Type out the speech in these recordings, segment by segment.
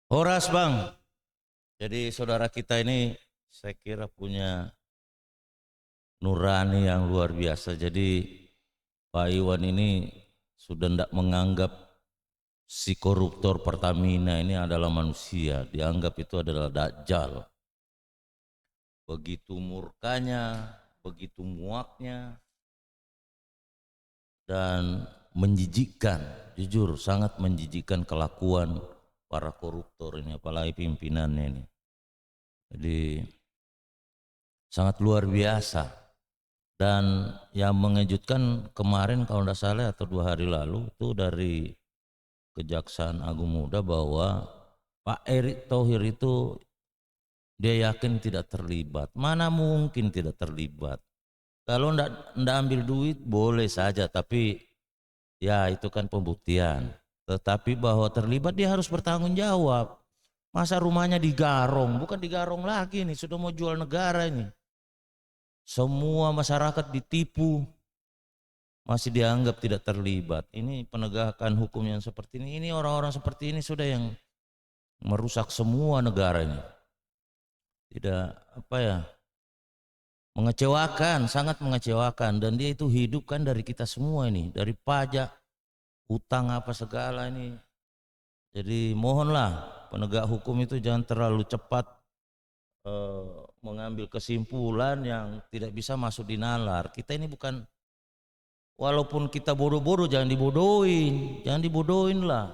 Horas Bang, jadi saudara kita ini saya kira punya nurani yang luar biasa. Jadi Pak Iwan ini sudah tidak menganggap si koruptor Pertamina ini adalah manusia, dianggap itu adalah dajjal. Begitu murkanya, begitu muaknya, dan menjijikkan, jujur sangat menjijikkan kelakuan para koruptor ini, apalagi pimpinannya ini. Jadi sangat luar biasa. Dan yang mengejutkan kemarin kalau tidak salah atau 2 hari lalu itu dari Kejaksaan Agung Muda bahwa Pak Erick Thohir itu dia yakin tidak terlibat. Mana mungkin tidak terlibat. Kalau ndak ambil duit boleh saja, tapi ya itu kan pembuktian. Tetapi bahwa terlibat dia harus bertanggung jawab. Masa rumahnya digarong, bukan digarong lagi nih, sudah mau jual negara ini. Semua masyarakat ditipu, masih dianggap tidak terlibat. Ini penegakan hukum yang seperti ini orang-orang seperti ini sudah yang merusak semua negara ini. Tidak mengecewakan, sangat mengecewakan. Dan dia itu hidup kan dari kita semua ini, dari pajak, utang apa segala ini. Jadi mohonlah penegak hukum itu jangan terlalu cepat mengambil kesimpulan yang tidak bisa masuk di nalar. Kita ini bukan, walaupun kita bodoh-bodoh jangan dibodohin lah.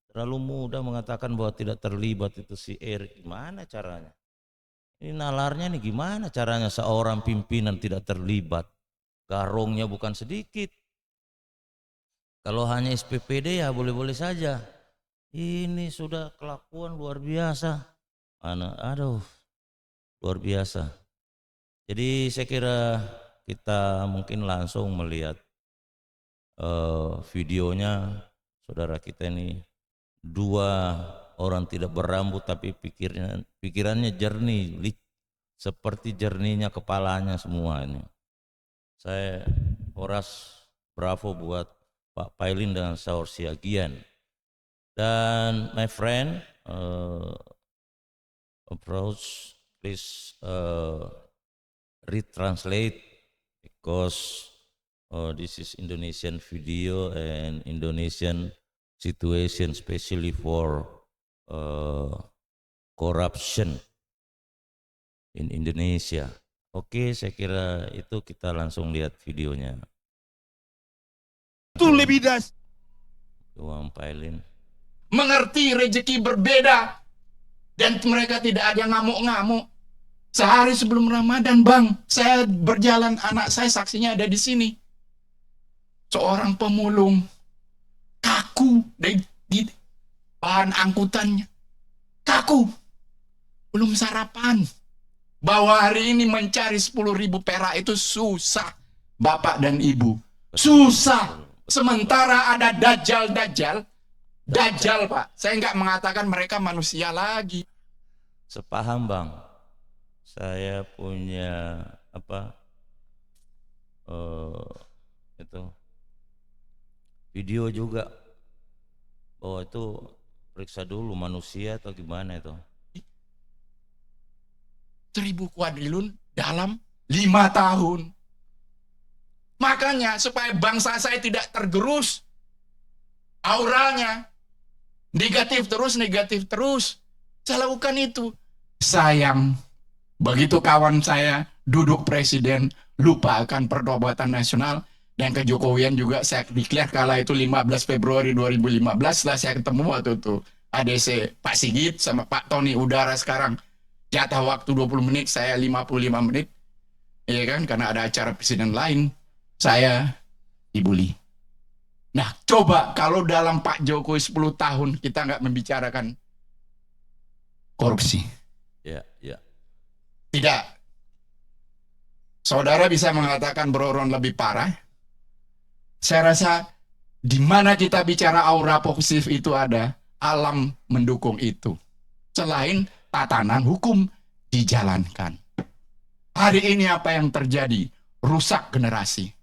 Terlalu mudah mengatakan bahwa tidak terlibat itu si Erik. Gimana caranya? Ini nalarnya nih gimana caranya seorang pimpinan tidak terlibat? Garongnya bukan sedikit. Kalau hanya SPPD ya boleh-boleh saja. Ini sudah kelakuan luar biasa. Aduh, luar biasa. Jadi saya kira kita mungkin langsung melihat videonya saudara kita ini. 2 orang tidak berambut tapi pikirannya jernih, seperti jernihnya kepalanya semua ini. Saya horas bravo buat Pak Pailin dengan Saur Siagian. Dan my friend approach, please retranslate because this is Indonesian video and Indonesian situation, especially for corruption in Indonesia. Oke, saya kira itu kita langsung lihat videonya. Itu lebih das. Uang Pailin. Mengerti rezeki berbeda dan mereka tidak ada ngamuk-ngamuk. Sehari sebelum Ramadan, Bang, saya berjalan, anak saya saksinya ada di sini. Seorang pemulung kaku di bahan angkutannya. Kaku. Belum sarapan. Bahwa hari ini mencari 10.000 perak itu susah, Bapak dan Ibu. Susah. Sementara ada dajjal, Pak. Saya nggak mengatakan mereka manusia lagi. Sepaham Bang. Saya punya itu video juga bahwa itu periksa dulu manusia atau gimana itu. 1.000 kuadrilun dalam 5 tahun. Makanya supaya bangsa saya tidak tergerus auranya negatif terus, saya lakukan itu. Sayang, begitu kawan saya duduk presiden, lupa akan pertobatan nasional dan kejokowian juga saya declare kala itu 15 Februari 2015 setelah saya ketemu waktu itu ADC Pak Sigit sama Pak Tony Udara sekarang. Jatah waktu 20 menit, saya 55 menit. Iya kan, karena ada acara presiden lain. Saya dibully. Nah, coba kalau dalam Pak Jokowi 10 tahun kita nggak membicarakan korupsi. Ya. Tidak. Saudara bisa mengatakan beroron lebih parah. Saya rasa di mana kita bicara aura positif itu ada, alam mendukung itu. Selain tatanan hukum dijalankan. Hari ini apa yang terjadi? Rusak generasi.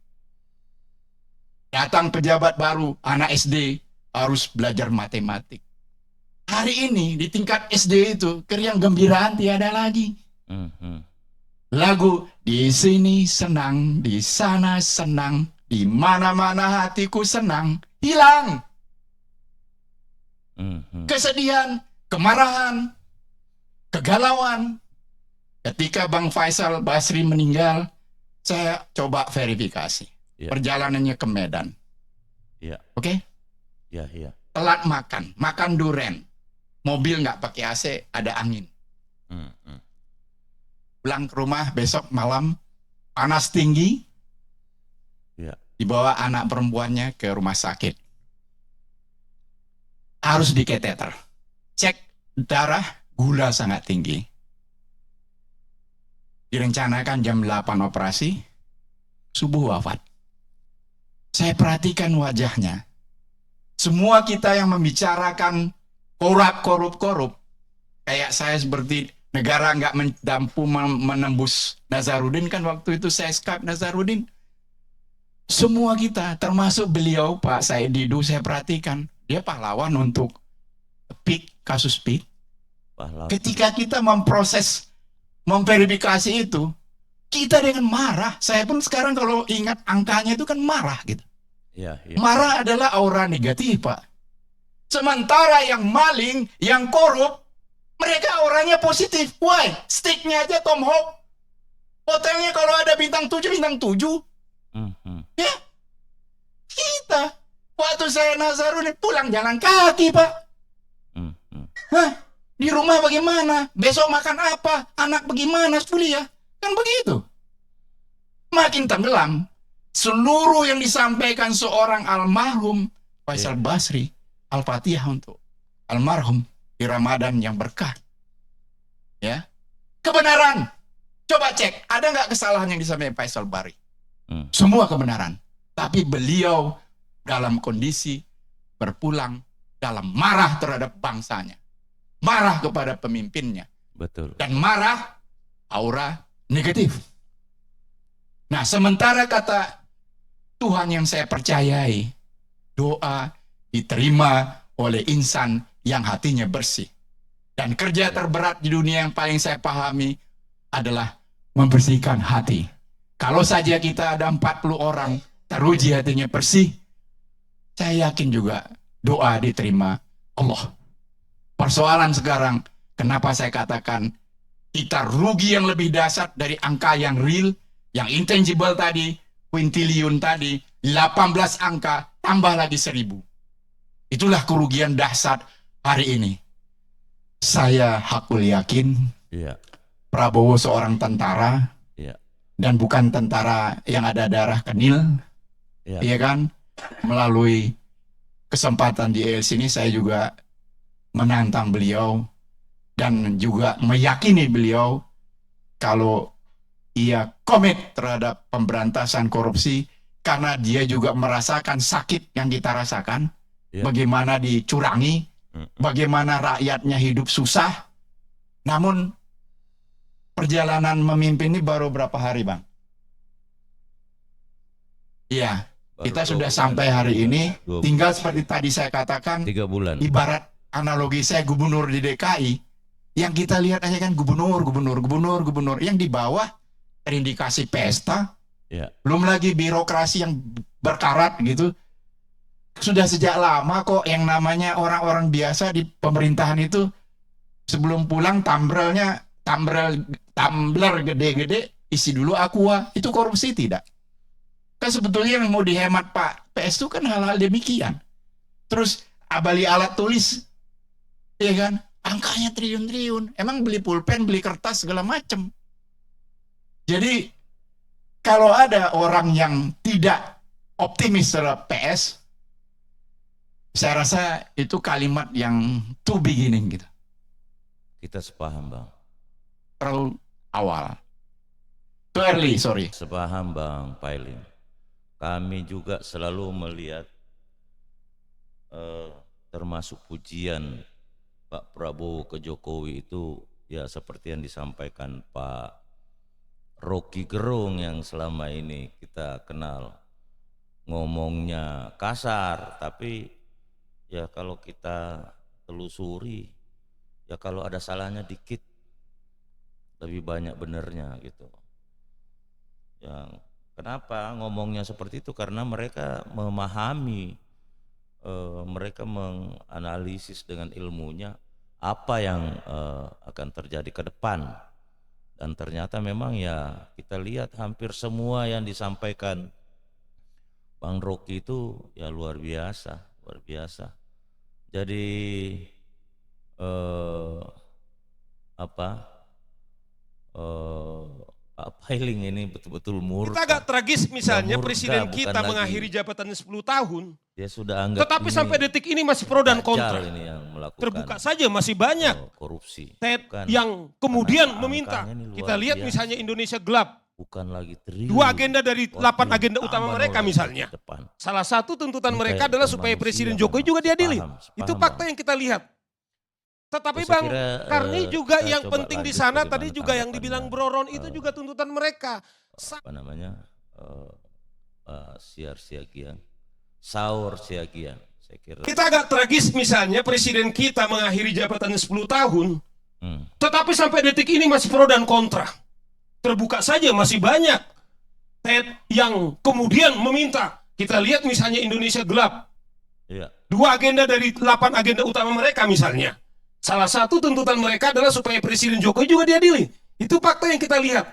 Datang pejabat baru, anak SD harus belajar matematik. hari ini di tingkat SD itu keriang gembiraan tiada lagi. Lagu di sini senang, di sana senang, di mana-mana hatiku senang, hilang. Kesedihan, kemarahan, kegalauan. Ketika Bang Faisal Basri meninggal, saya coba verifikasi. Ya. Perjalanannya ke Medan. Ya. Oke? Ya, ya. Telat makan duren. Mobil nggak pakai AC, ada angin. Pulang ke rumah besok malam, panas tinggi. Ya. Dibawa anak perempuannya ke rumah sakit. Harus diketeter. Cek darah, gula sangat tinggi. Direncanakan jam 8 operasi, subuh wafat. Saya perhatikan wajahnya. Semua kita yang membicarakan korup, kayak saya seperti negara nggak mampu menembus Nazarudin, kan waktu itu saya Skype Nazarudin. Semua kita, termasuk beliau Pak Said Didu, saya perhatikan. Dia pahlawan untuk kasus PIK. Pahlawan. Ketika kita memproses, memverifikasi itu, kita dengan marah. Saya pun sekarang kalau ingat angkanya itu kan marah gitu. Ya, ya. Marah adalah aura negatif, Pak. Sementara yang maling, yang korup, mereka orangnya positif. Why? Steaknya aja tomahawk. Hotelnya kalau ada bintang 7, bintang 7. Ya. Kita. Waktu saya Nazarudin pulang jalan kaki, Pak. Hah? Di rumah bagaimana? Besok makan apa? Anak bagaimana kuliah? Kan begitu. Makin tenggelam. Seluruh yang disampaikan seorang almarhum Faisal Basri, Al-Fatihah untuk almarhum di Ramadan yang berkah. Ya. Kebenaran. Coba cek, ada nggak kesalahan yang disampaikan Faisal Basri? Semua kebenaran. Tapi beliau dalam kondisi berpulang dalam marah terhadap bangsanya. Marah kepada pemimpinnya. Betul. Dan marah aura negatif. Nah, sementara kata Tuhan yang saya percayai, doa diterima oleh insan yang hatinya bersih. Dan kerja terberat di dunia yang paling saya pahami adalah membersihkan hati. Kalau saja kita ada 40 orang teruji hatinya bersih, saya yakin juga doa diterima Allah. Persoalan sekarang, kenapa saya katakan kita rugi yang lebih dahsyat dari angka yang real, yang intangible tadi, kuintiliun tadi, 18 angka, tambah lagi 1000. Itulah kerugian dahsyat hari ini. Saya hakul yakin, Prabowo seorang tentara, dan bukan tentara yang ada darah kenil, iya kan? Melalui kesempatan di ELC ini saya juga menantang beliau dan juga meyakini beliau kalau ia komit terhadap pemberantasan korupsi karena dia juga merasakan sakit yang kita rasakan, bagaimana dicurangi, bagaimana rakyatnya hidup susah. Namun perjalanan memimpin ini baru berapa hari, Bang? Iya, kita sudah sampai hari ini, tinggal seperti tadi saya katakan, 3 bulan. Ibarat analogi saya gubernur di DKI, yang kita lihat aja kan gubernur, yang di bawah terindikasi pesta, belum lagi birokrasi yang berkarat gitu. Sudah sejak lama kok yang namanya orang-orang biasa di pemerintahan itu sebelum pulang tumbler gede-gede isi dulu aqua, itu korupsi tidak? Kan sebetulnya yang mau dihemat Pak PS itu kan hal-hal demikian. Terus beli alat tulis, ya kan, angkanya triliun-triliun. Emang beli pulpen, beli kertas segala macam. Jadi kalau ada orang yang tidak optimis terhadap PS, saya rasa itu kalimat yang too beginning gitu. Kita sepaham, Bang. Terlalu awal. Too early, sorry. Sepaham, Bang Pailin. Kami juga selalu melihat termasuk pujian Pak Prabowo ke Jokowi itu ya seperti yang disampaikan Pak Rocky Gerung yang selama ini kita kenal, ngomongnya kasar, tapi ya kalau kita telusuri. Ya kalau ada salahnya dikit, lebih banyak benernya gitu. Yang kenapa ngomongnya seperti itu? Karena mereka memahami, mereka menganalisis dengan ilmunya apa yang akan terjadi ke depan. Dan ternyata memang ya kita lihat hampir semua yang disampaikan Bang Rocky itu ya luar biasa, luar biasa. Jadi apa Pak Pailing ini betul-betul murka. Kita agak tragis misalnya murka, presiden bukan kita lagi. mengakhiri jabatannya 10 tahun. Dia sudah anggap Tetapi ini sampai detik ini masih pro dan dajjal kontra. ini yang melakukan Terbuka saja masih banyak korupsi. Ted Bukan. yang kemudian Karena meminta. angkanya ini luar Kita lihat biasa. misalnya Indonesia gelap. Bukan lagi triliun. 2 agenda dari 8 agenda utama mereka misalnya. Depan. Salah satu tuntutan Ini mereka kayak adalah supaya manusia Presiden memang. Jokowi juga diadili. Sepaham, Itu fakta Bang. yang kita lihat. Tetapi Saya Bang kira, Karni juga kita yang coba penting di lanjut sana bagaimana tadi juga yang tanggapannya, dibilang Bro Ron itu juga tuntutan mereka. apa namanya, Siar Siagian, Saur Siagian. Saya kira Kita agak tragis misalnya presiden kita mengakhiri jabatannya 10 tahun. Tetapi sampai detik ini masih pro dan kontra. Terbuka saja masih banyak Ted yang kemudian meminta. Kita lihat misalnya Indonesia gelap. iya. 2 agenda dari 8 agenda utama mereka misalnya. Salah satu tuntutan mereka adalah supaya Presiden Jokowi juga diadili. Itu fakta yang kita lihat.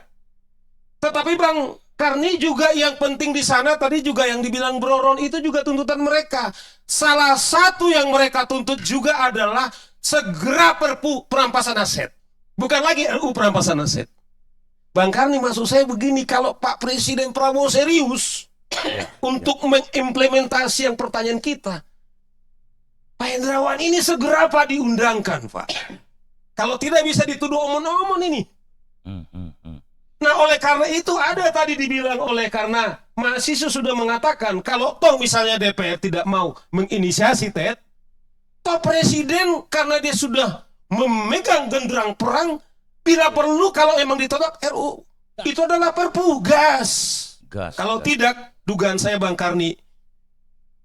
Tetapi Bang Karni juga yang penting di sana tadi juga yang dibilang Bro Ron itu juga tuntutan mereka. Salah satu yang mereka tuntut juga adalah segera Perpu perampasan aset. Bukan lagi RUU perampasan aset. Bang Karni maksud saya begini, kalau Pak Presiden Prabowo serius untuk mengimplementasi yang pertanyaan kita, Pak Hendrawan ini segera Pak diundangkan Pak. Kalau tidak bisa dituduh omon-omon ini. Nah oleh karena itu ada tadi dibilang oleh karena mahasiswa sudah mengatakan kalau toh misalnya DPR tidak mau menginisiasi Ted, toh Presiden karena dia sudah memegang genderang perang, bila perlu kalau emang ditolak RU itu adalah Perpu gas. Kalau tidak, dugaan saya Bang Karni,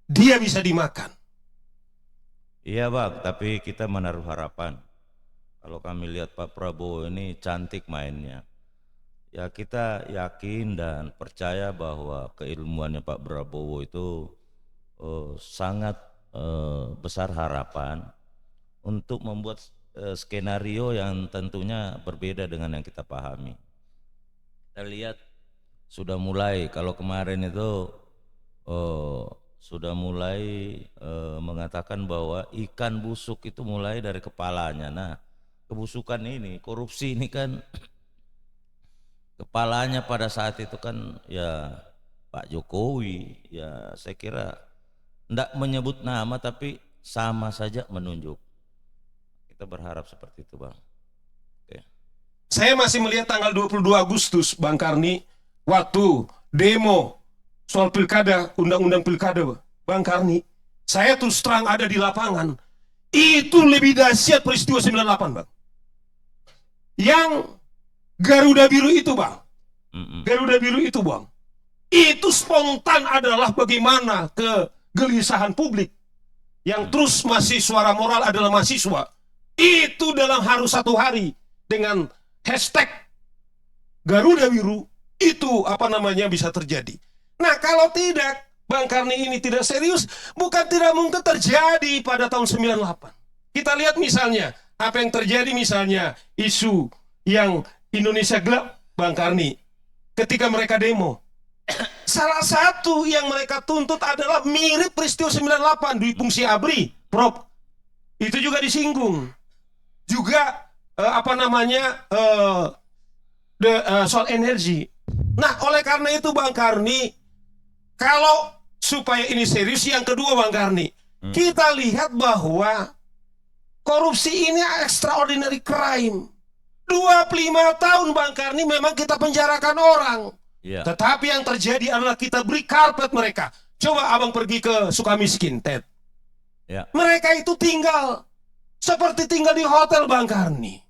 dia bisa dimakan. Iya Bang, tapi kita menaruh harapan. Kalau kami lihat Pak Prabowo ini cantik mainnya. Ya kita yakin dan percaya bahwa keilmuannya Pak Prabowo itu sangat besar harapan untuk membuat skenario yang tentunya berbeda dengan yang kita pahami. Kita lihat sudah mulai, kalau kemarin itu sudah mulai mengatakan bahwa ikan busuk itu mulai dari kepalanya. Nah, kebusukan ini, korupsi ini kan kepalanya pada saat itu kan ya Pak Jokowi. Ya saya kira enggak menyebut nama tapi sama saja menunjuk. Kita berharap seperti itu Bang. Oke. Saya masih melihat tanggal 22 Agustus Bang Karni, waktu demo soal pilkada, undang-undang pilkada Bang Karni, saya terus terang ada di lapangan. Itu lebih dahsyat peristiwa 98 Bang. Yang Garuda Biru itu Bang, Garuda Biru itu Bang, itu spontan adalah bagaimana kegelisahan publik yang terus masih suara moral adalah mahasiswa. Itu dalam harus 1 hari dengan hashtag Garuda Biru itu apa namanya bisa terjadi. Nah kalau tidak, Bang Karni ini tidak serius, bukan tidak mungkin terjadi pada tahun 98. Kita lihat misalnya apa yang terjadi misalnya isu yang Indonesia gelap Bang Karni ketika mereka demo. Salah satu yang mereka tuntut adalah mirip peristiwa 98 Dwi Fungsi ABRI, Prof. Itu juga disinggung. Juga apa namanya soal energi. Nah, oleh karena itu Bang Karni, kalau supaya ini serius, yang kedua Bang Karni, kita lihat bahwa korupsi ini extraordinary crime. 25 tahun Bang Karni memang kita penjarakan orang. Tetapi yang terjadi adalah kita beri karpet mereka. Coba abang pergi ke Sukamiskin, Ted. Mereka itu tinggal seperti tinggal di hotel Bang Karni.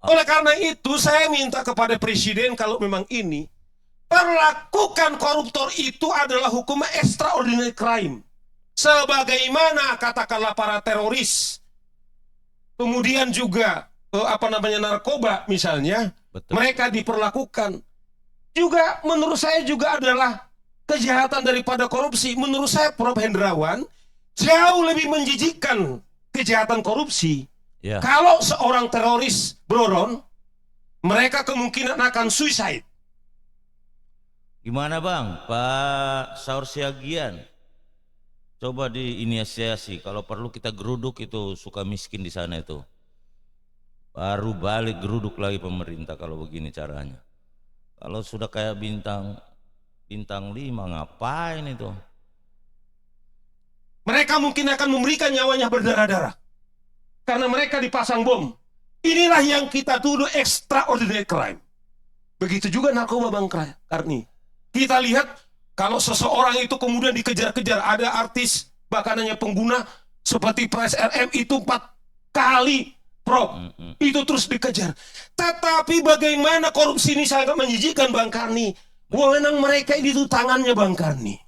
Oleh karena itu saya minta kepada Presiden kalau memang ini perlakukan koruptor itu adalah hukum extraordinary crime. Sebagaimana katakanlah para teroris, kemudian juga narkoba misalnya, Betul. mereka diperlakukan. Juga menurut saya juga adalah kejahatan daripada korupsi. Menurut saya Prof. Hendrawan, jauh lebih menjijikkan kejahatan korupsi. Ya. Kalau seorang teroris, Bro Ron, mereka kemungkinan akan suicide. Gimana Bang, Pak Saur Siagian? Coba diinisiasi, kalau perlu kita geruduk itu suka miskin di sana itu. Baru balik geruduk lagi pemerintah kalau begini caranya. Kalau sudah kayak bintang 5 ngapain itu? Mereka mungkin akan memberikan nyawanya berdarah-darah. Karena mereka dipasang bom. Inilah yang kita tuduh extraordinary crime. Begitu juga narkoba Bang Karni. Kita lihat kalau seseorang itu kemudian dikejar-kejar, ada artis bahkan hanya pengguna seperti Pres RM itu 4 kali Prof, itu terus dikejar. Tetapi bagaimana korupsi ini sangat menjijikkan Bang Karni. Wewenang mereka itu tangannya Bang Karni.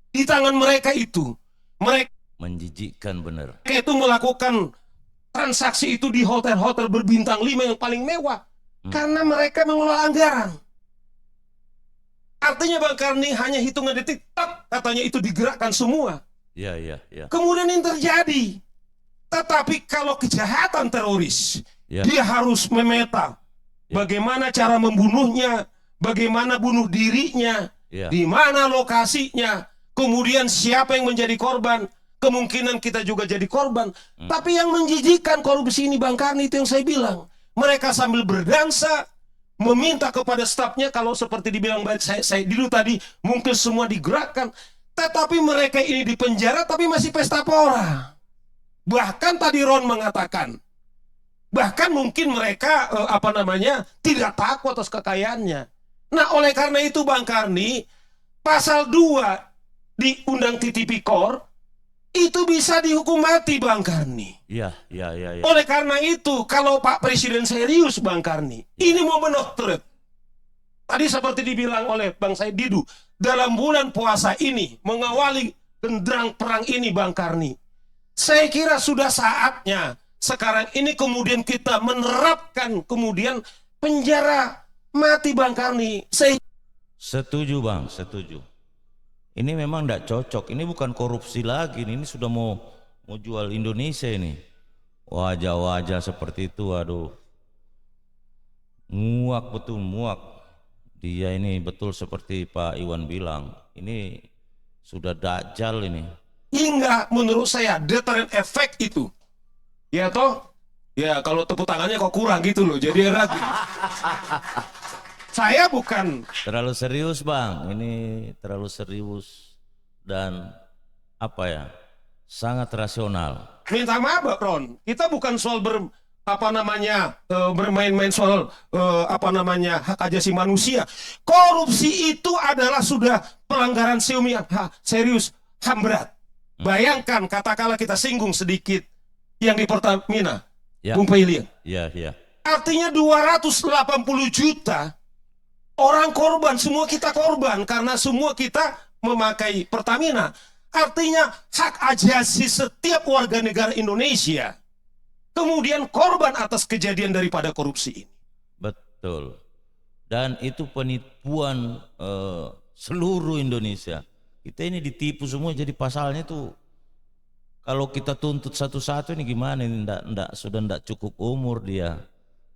Di tangan mereka itu. Mereka Menjijikkan bener. itu melakukan transaksi itu di hotel-hotel berbintang 5 yang paling mewah. Karena mereka mengelola anggaran. Artinya Bang Karni hanya hitungan detik, katanya itu digerakkan semua. Ya. Kemudian ini terjadi. Tetapi kalau kejahatan teroris, Ya. dia harus memeta bagaimana cara membunuhnya, bagaimana bunuh dirinya, Ya. di mana lokasinya, kemudian siapa yang menjadi korban, kemungkinan kita juga jadi korban. Tapi yang menjijikkan korupsi ini Bang Karni itu yang saya bilang, mereka sambil berdansa meminta kepada stafnya, kalau seperti dibilang saya dulu tadi, mungkin semua digerakkan, tetapi mereka ini di penjara tapi masih pesta pora. Bahkan tadi Ron mengatakan, bahkan mungkin mereka tidak takut atas kekayaannya. Nah, oleh karena itu Bang Karni, pasal 2 di Undang Tipikor itu bisa dihukum mati Bang Karni. Ya. Oleh karena itu, kalau Pak Presiden serius Bang Karni, ini momen of truth. Tadi seperti dibilang oleh Bang Said Didu, dalam bulan puasa ini, mengawali genderang perang ini Bang Karni, saya kira sudah saatnya sekarang ini kemudian kita menerapkan kemudian penjara mati Bang Karni. Setuju Bang, setuju. Ini memang tidak cocok. Ini bukan korupsi lagi. Ini sudah mau jual Indonesia ini. Wajah-wajah seperti itu, aduh. Muak betul, muak. Dia ini betul seperti Pak Iwan bilang. Ini sudah dajjal ini. Hingga menurut saya deterrent effect itu. Ya toh? Ya kalau tepuk tangannya kok kurang gitu loh. Jadi ragu. Saya bukan Terlalu serius Bang. Ini terlalu serius. Dan sangat rasional. minta maaf Pak Ron. Kita bukan soal bermain-main soal hak asasi manusia. Korupsi itu adalah sudah pelanggaran serius, HAM berat. Bayangkan katakanlah kita singgung sedikit yang di Pertamina, Bung Pailian. Ya. Artinya 280 juta orang korban, semua kita korban karena semua kita memakai Pertamina. Artinya hak asasi setiap warga negara Indonesia kemudian korban atas kejadian daripada korupsi ini. Betul. Dan itu penipuan seluruh Indonesia. Kita ini ditipu semua, jadi pasalnya tuh kalau kita tuntut satu-satu ini gimana ini sudah ndak cukup umur dia.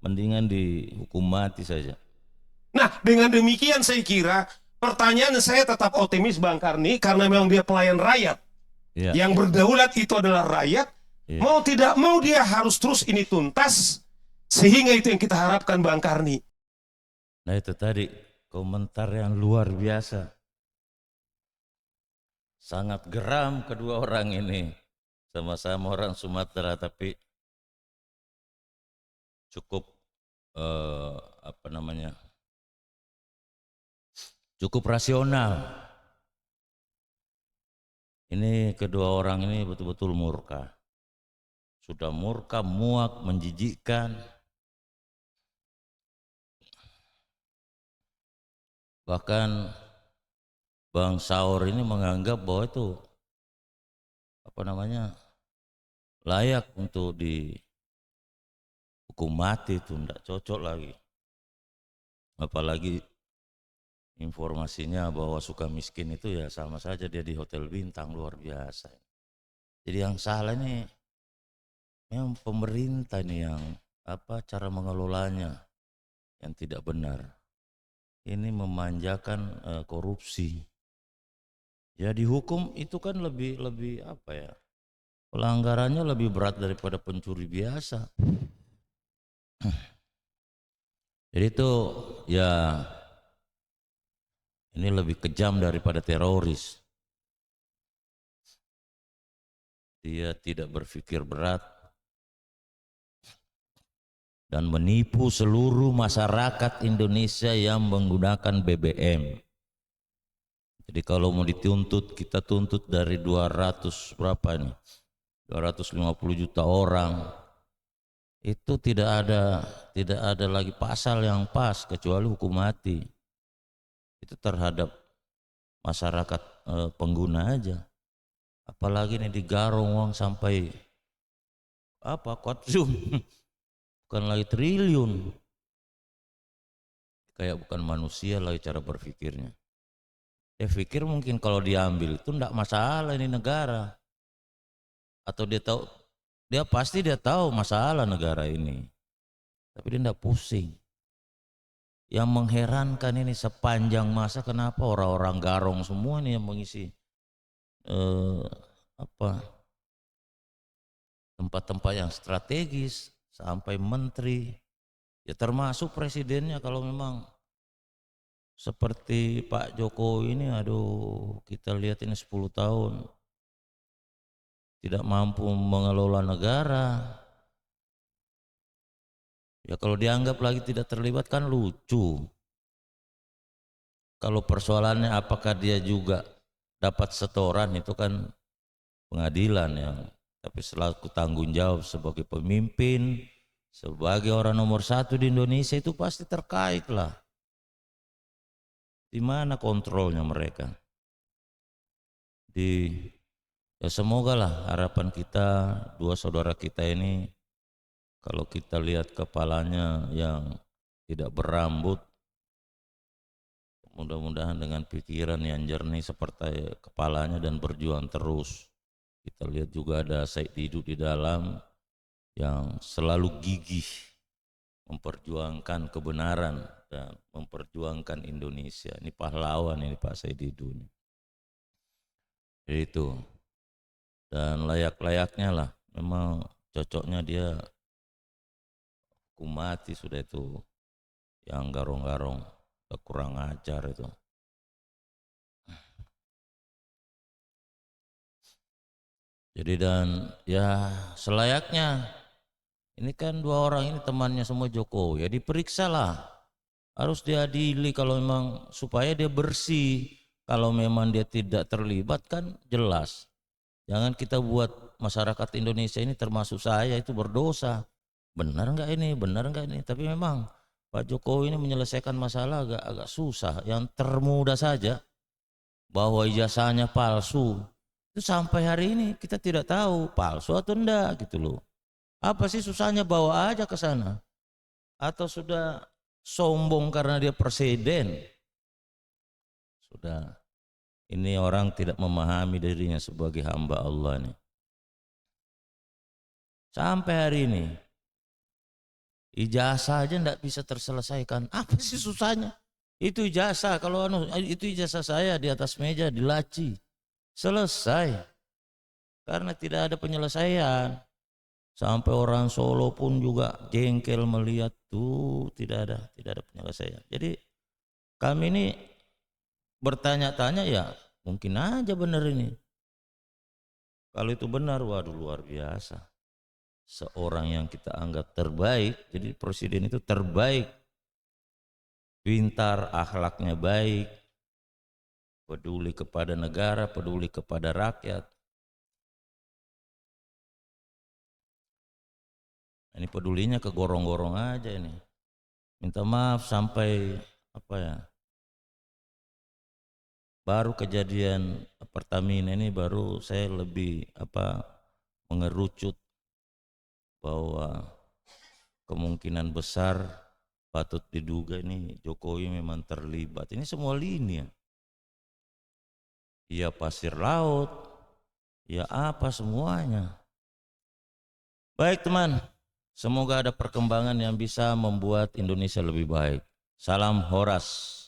Mendingan dihukum mati saja. Nah, dengan demikian saya kira pertanyaan saya tetap optimis Bang Karni karena memang dia pelayan rakyat. Ya. Yang berdaulat itu adalah rakyat. Ya. Mau tidak mau dia harus terus ini tuntas sehingga itu yang kita harapkan Bang Karni. Nah itu tadi komentar yang luar biasa. Sangat geram kedua orang ini. Sama-sama orang Sumatera tapi cukup cukup rasional. Ini kedua orang ini betul-betul murka. Sudah murka, muak, menjijikkan. Bahkan Bang Saur ini menganggap bahwa itu apa namanya, layak untuk dihukum mati, itu tidak cocok lagi. Apalagi informasinya bahwa suka miskin itu ya sama saja dia di hotel bintang, luar biasa. Jadi yang salah ini memang pemerintah ini, yang cara mengelolanya yang tidak benar. Ini memanjakan korupsi. Ya dihukum itu kan lebih pelanggarannya lebih berat daripada pencuri biasa. Jadi itu ya ini lebih kejam daripada teroris. Dia tidak berpikir berat dan menipu seluruh masyarakat Indonesia yang menggunakan BBM. Jadi kalau mau dituntut, kita tuntut dari 200 berapa nih? 250 juta orang. Itu tidak ada lagi pasal yang pas kecuali hukum mati. Itu terhadap masyarakat pengguna aja. Apalagi nih digarong uang sampai kuatsum. Bukan lagi triliun. Kayak bukan manusia lagi cara berpikirnya. Dia pikir mungkin kalau diambil itu enggak masalah ini negara. Atau dia pasti tahu masalah negara ini. Tapi dia enggak pusing. Yang mengherankan ini sepanjang masa kenapa orang-orang garong semua ini yang mengisi tempat-tempat yang strategis sampai menteri, ya termasuk presidennya. Kalau memang seperti Pak Jokowi ini, aduh, kita lihat ini 10 tahun tidak mampu mengelola negara. Ya kalau dianggap lagi tidak terlibat kan lucu. Kalau persoalannya apakah dia juga dapat setoran, itu kan pengadilan yang, tapi selaku tanggung jawab sebagai pemimpin, sebagai orang nomor 1 di Indonesia itu pasti terkait lah. Di mana kontrolnya mereka? Ya semoga lah, harapan kita dua saudara kita ini, kalau kita lihat kepalanya yang tidak berambut, mudah-mudahan dengan pikiran yang jernih seperti kepalanya dan berjuang terus. Kita lihat juga ada Said Didu di dalam yang selalu gigih memperjuangkan kebenaran dan memperjuangkan Indonesia. Ini pahlawan ini Pak Said Didu ini. Jadi itu. Dan layak-layaknya lah, memang cocoknya dia hukum mati sudah itu. Yang garong-garong, kurang ajar itu. Jadi dan ya selayaknya, ini kan dua orang ini temannya semua Jokowi, ya diperiksa lah, harus diadili kalau memang supaya dia bersih. Kalau memang dia tidak terlibat kan jelas. Jangan kita buat masyarakat Indonesia ini termasuk saya itu berdosa. Benar enggak ini, benar enggak ini. Tapi memang Pak Jokowi ini menyelesaikan masalah agak susah. Yang termudah saja bahwa ijazahnya palsu. Itu sampai hari ini kita tidak tahu palsu atau enggak gitu loh. Apa sih susahnya, bawa aja ke sana. Atau sudah sombong karena dia presiden. Sudah. Ini orang tidak memahami dirinya sebagai hamba Allah nih. Sampai hari ini ijazah aja enggak bisa terselesaikan. Apa sih susahnya? Itu ijazah, kalau itu ijazah saya di atas meja di laci. Selesai. Karena tidak ada penyelesaian. Sampai orang Solo pun juga jengkel melihat tuh tidak ada penyelesaian. Jadi kami ini bertanya-tanya, ya mungkin aja benar ini. Kalau itu benar, waduh luar biasa. Seorang yang kita anggap terbaik, jadi presiden itu terbaik. Pintar, akhlaknya baik, peduli kepada negara, peduli kepada rakyat. Ini pedulinya ke gorong-gorong aja ini. Minta maaf sampai baru kejadian Pertamina ini baru saya lebih mengerucut bahwa kemungkinan besar patut diduga ini Jokowi memang terlibat. Ini semua lini ya pasir laut, ya apa semuanya. Baik teman, semoga ada perkembangan yang bisa membuat Indonesia lebih baik. Salam Horas.